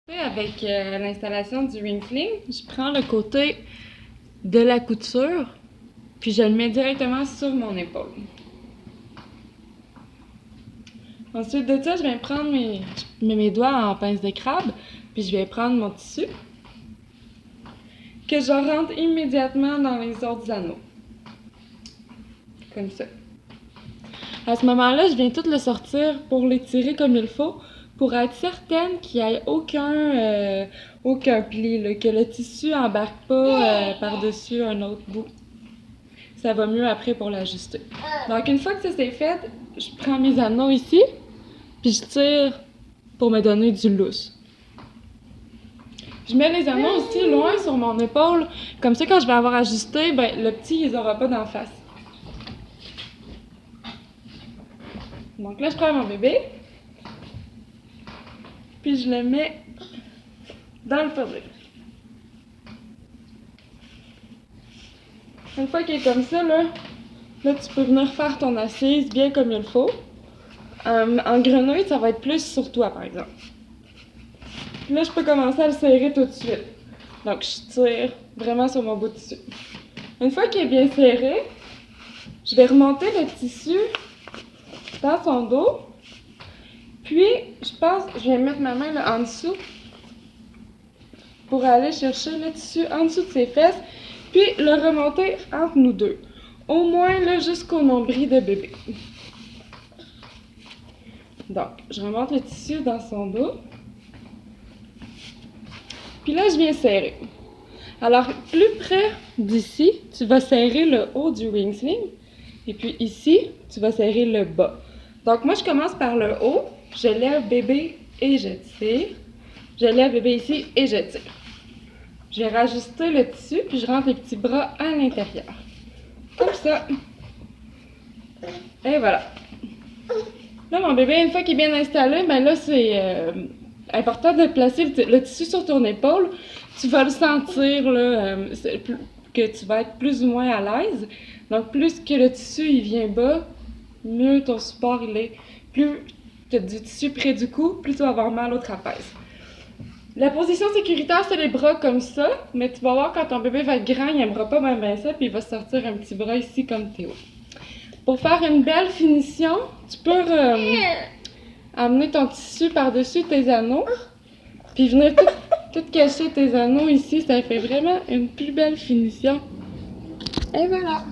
Avec l'installation du ring sling, je prends le côté de la couture, puis je le mets directement sur mon épaule. Ensuite de ça, je vais prendre mes doigts en pince de crabe, puis je vais prendre mon tissu, que je rentre immédiatement dans les autres anneaux. Comme ça. À ce moment-là, je viens tout le sortir pour l'étirer comme il faut, pour être certaine qu'il n'y ait aucun pli, là, que le tissu n'embarque pas par-dessus un autre bout. Ça va mieux après pour l'ajuster. Donc une fois que ça c'est fait, je prends mes anneaux ici, puis je tire pour me donner du lousse. Je mets les anneaux aussi loin sur mon épaule, comme ça quand je vais avoir ajusté, ben, le petit il les aura pas d'en face. Donc là je prends mon bébé, puis je le mets dans le fauteuil. Une fois qu'il est comme ça, là tu peux venir faire ton assise bien comme il faut. En grenouille, ça va être plus sur toi, par exemple. Puis là, je peux commencer à le serrer tout de suite. Donc, je tire vraiment sur mon bout de tissu. Une fois qu'il est bien serré, je vais remonter le tissu dans son dos. Puis, je vais mettre ma main là, en dessous pour aller chercher le tissu en dessous de ses fesses, puis le remonter entre nous deux. Au moins là jusqu'au nombril de bébé. Donc, je remonte le tissu dans son dos. Puis là, je viens serrer. Alors, plus près d'ici, tu vas serrer le haut du ring sling. Et puis ici, tu vas serrer le bas. Donc, moi, je commence par le haut. Je lève bébé et je tire. Je lève bébé ici et je tire. Je vais rajuster le tissu, puis je rentre les petits bras à l'intérieur. Comme ça. Et voilà. Là, mon bébé, une fois qu'il est bien installé, ben là, c'est important de placer le tissu sur ton épaule. Tu vas le sentir, là, que tu vas être plus ou moins à l'aise. Donc, plus que le tissu, il vient bas, mieux ton support, il est. Plus tu as du tissu près du cou, plus tu vas avoir mal au trapèze. La position sécuritaire, c'est les bras comme ça, mais tu vas voir quand ton bébé va être grand, il n'aimera pas bien ça, puis il va sortir un petit bras ici comme Théo. Pour faire une belle finition, tu peux amener ton tissu par-dessus tes anneaux, puis venir tout cacher tes anneaux ici, ça fait vraiment une plus belle finition. Et voilà!